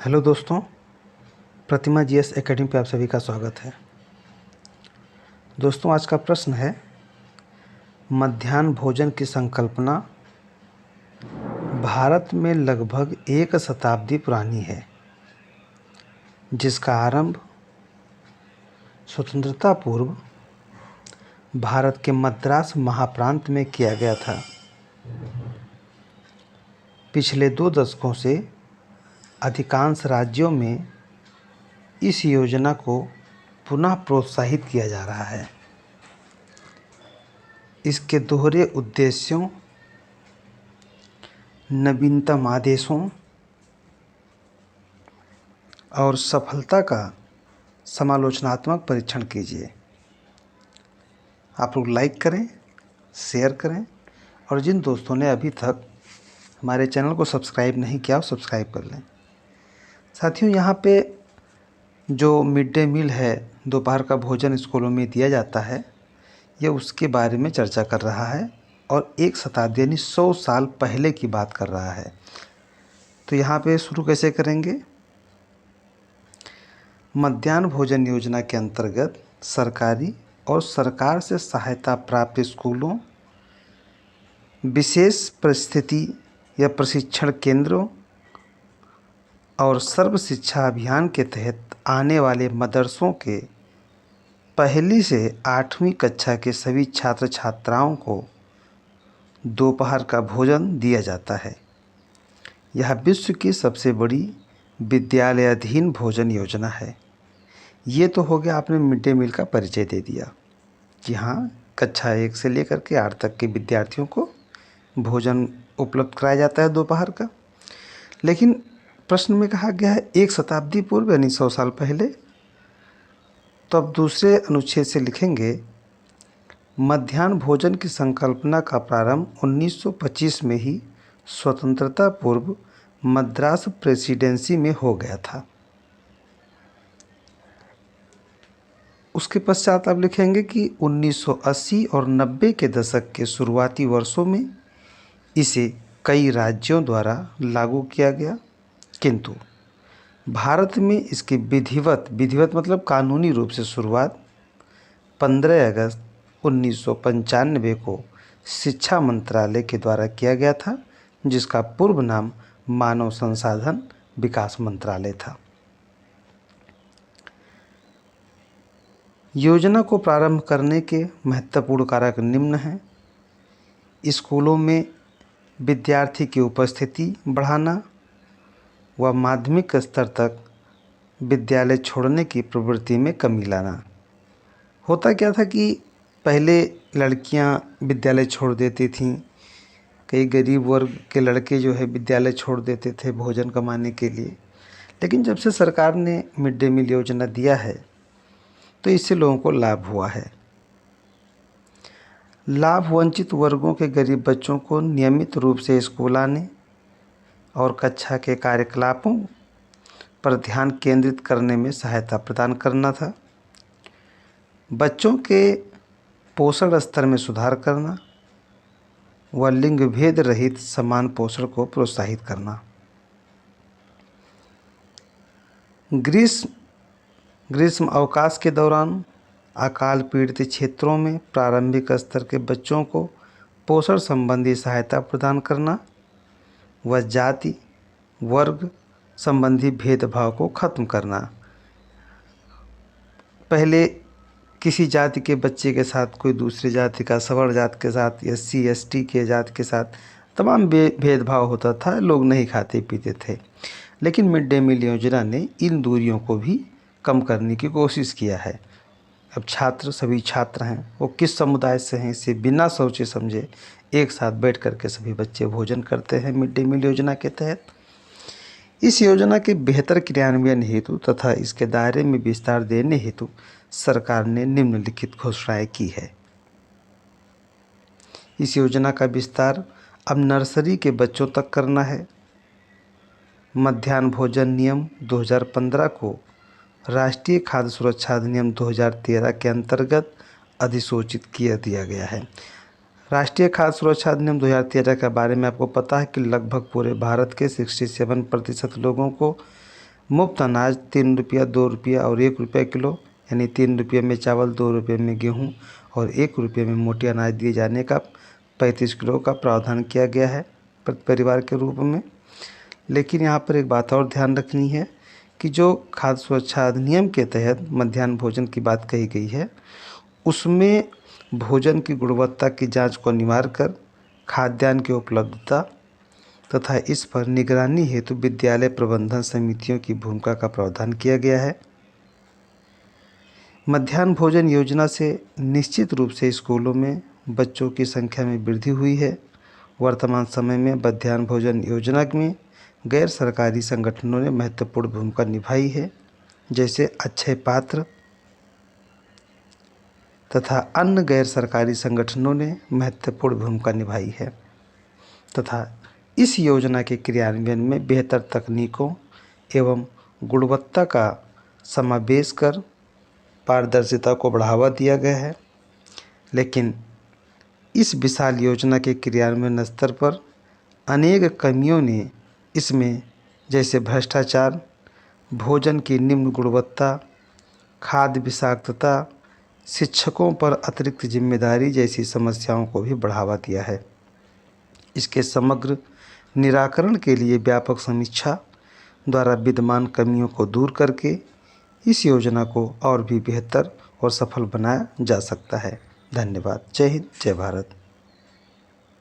Hello दोस्तों, प्रतिमा GS academy पे आप सभी का स्वागत है। दोस्तों, आज का प्रश्न है मध्याह्न भोजन की संकल्पना भारत में लगभग एक शताब्दी पुरानी है, जिसका आरंभ स्वतंत्रता पूर्व भारत के मद्रास महाप्रांत में किया गया था। पिछले 2 दशकों से अधिकांश राज्यों में इस योजना को पुनः प्रोत्साहित किया जा रहा है। इसके दोहरे उद्देश्यों, नवीनतम आदेशों और सफलता का समालोचनात्मक परीक्षण कीजिए। आप लोग लाइक करें, शेयर करें और जिन दोस्तों ने अभी तक हमारे चैनल को सब्सक्राइब नहीं किया, वो सब्सक्राइब कर लें। साथियों, यहाँ पे जो मिड डे मील है, दोपहर का भोजन स्कूलों में दिया जाता है, ये उसके बारे में चर्चा कर रहा है और एक शताब्दी यानी 100 साल पहले की बात कर रहा है। तो यहाँ पे शुरू कैसे करेंगे? मध्याह्न भोजन योजना के अंतर्गत सरकारी और सरकार से सहायता प्राप्त स्कूलों, विशेष परिस्थिति या प्रशिक्षण केंद्रों और सर्व शिक्षा अभियान के तहत आने वाले मदरसों के 1ली से 8वीं कक्षा के सभी छात्र छात्राओं को दोपहर का भोजन दिया जाता है। यह विश्व की सबसे बड़ी विद्यालयाधीन भोजन योजना है। ये तो हो गया, आपने मिड डे मील का परिचय दे दिया कि हाँ, कक्षा 1 से लेकर के 8 तक के विद्यार्थियों को भोजन उपलब्ध कराया जाता है दोपहर का। लेकिन प्रश्न में कहा गया है एक शताब्दी पूर्व यानी 100 साल पहले। तो अब दूसरे अनुच्छेद से लिखेंगे, मध्याह्न भोजन की संकल्पना का प्रारंभ 1925 में ही स्वतंत्रता पूर्व मद्रास प्रेसिडेंसी में हो गया था। उसके पश्चात आप लिखेंगे कि 1980 और 90 के दशक के शुरुआती वर्षों में इसे कई राज्यों द्वारा लागू किया गया, किंतु भारत में इसकी विधिवत मतलब कानूनी रूप से शुरुआत 15 अगस्त 1995 को शिक्षा मंत्रालय के द्वारा किया गया था, जिसका पूर्व नाम मानव संसाधन विकास मंत्रालय था। योजना को प्रारंभ करने के महत्वपूर्ण कारक निम्न हैं। स्कूलों में विद्यार्थी की उपस्थिति बढ़ाना व माध्यमिक स्तर तक विद्यालय छोड़ने की प्रवृत्ति में कमी लाना। होता क्या था कि पहले लड़कियां विद्यालय छोड़ देती थीं, कई गरीब वर्ग के लड़के जो है विद्यालय छोड़ देते थे भोजन कमाने के लिए। लेकिन जब से सरकार ने मिड डे मील योजना दिया है तो इससे लोगों को लाभ हुआ है। लाभ वंचित वर्गों के गरीब बच्चों को नियमित रूप से स्कूल आने और कक्षा के कार्यकलापों पर ध्यान केंद्रित करने में सहायता प्रदान करना था। बच्चों के पोषण स्तर में सुधार करना व लिंग भेद रहित समान पोषण को प्रोत्साहित करना। ग्रीष्म अवकाश के दौरान अकाल पीड़ित क्षेत्रों में प्रारंभिक स्तर के बच्चों को पोषण संबंधी सहायता प्रदान करना व जाति वर्ग संबंधी भेदभाव को खत्म करना। पहले किसी जाति के बच्चे के साथ कोई दूसरी जाति का, सवर्ण जाति के साथ, SC ST के जाति के साथ तमाम भेदभाव होता था, लोग नहीं खाते पीते थे। लेकिन मिड डे मील योजना ने इन दूरियों को भी कम करने की कोशिश किया है। अब सभी छात्र हैं, वो किस समुदाय से हैं, इसे बिना सोचे समझे एक साथ बैठ करके सभी बच्चे भोजन करते हैं मिड डे मील योजना के तहत। इस योजना के बेहतर क्रियान्वयन हेतु तथा इसके दायरे में विस्तार देने हेतु सरकार ने निम्नलिखित घोषणाएं की है। इस योजना का विस्तार अब नर्सरी के बच्चों तक करना है। मध्याह्न भोजन नियम 2015 को राष्ट्रीय खाद्य सुरक्षा अधिनियम 2013 के अंतर्गत अधिसूचित किया दिया गया है। राष्ट्रीय खाद्य सुरक्षा अधिनियम 2013 के बारे में आपको पता है कि लगभग पूरे भारत के 67% लोगों को मुफ्त अनाज 3 रुपया, 2 रुपया और 1 रुपया किलो, यानी 3 रुपये में चावल, 2 रुपये में गेहूं और 1 रुपये में मोटे अनाज दिए जाने का 35 किलो का प्रावधान किया गया है प्रति परिवार के रूप में। लेकिन यहाँ पर एक बात और ध्यान रखनी है कि जो खाद्य सुरक्षा अधिनियम के तहत मध्याह्न भोजन की बात कही गई है, उसमें भोजन की गुणवत्ता की जांच को अनिवार्य कर खाद्यान्न की उपलब्धता तथा इस पर निगरानी हेतु विद्यालय प्रबंधन समितियों की भूमिका का प्रावधान किया गया है। मध्याह्न भोजन योजना से निश्चित रूप से स्कूलों में बच्चों की संख्या में वृद्धि हुई है। वर्तमान समय में मध्याह्न भोजन योजना में गैर सरकारी संगठनों ने महत्वपूर्ण भूमिका निभाई है, जैसे अक्षय पात्र तथा अन्य गैर सरकारी संगठनों ने महत्वपूर्ण भूमिका निभाई है तथा इस योजना के क्रियान्वयन में बेहतर तकनीकों एवं गुणवत्ता का समावेश कर पारदर्शिता को बढ़ावा दिया गया है। लेकिन इस विशाल योजना के क्रियान्वयन स्तर पर अनेक कमियों ने इसमें, जैसे भ्रष्टाचार, भोजन की निम्न गुणवत्ता, खाद्य विषाक्तता, शिक्षकों पर अतिरिक्त जिम्मेदारी जैसी समस्याओं को भी बढ़ावा दिया है। इसके समग्र निराकरण के लिए व्यापक समीक्षा द्वारा विद्यमान कमियों को दूर करके इस योजना को और भी बेहतर और सफल बनाया जा सकता है। धन्यवाद। जय हिंद, जय भारत।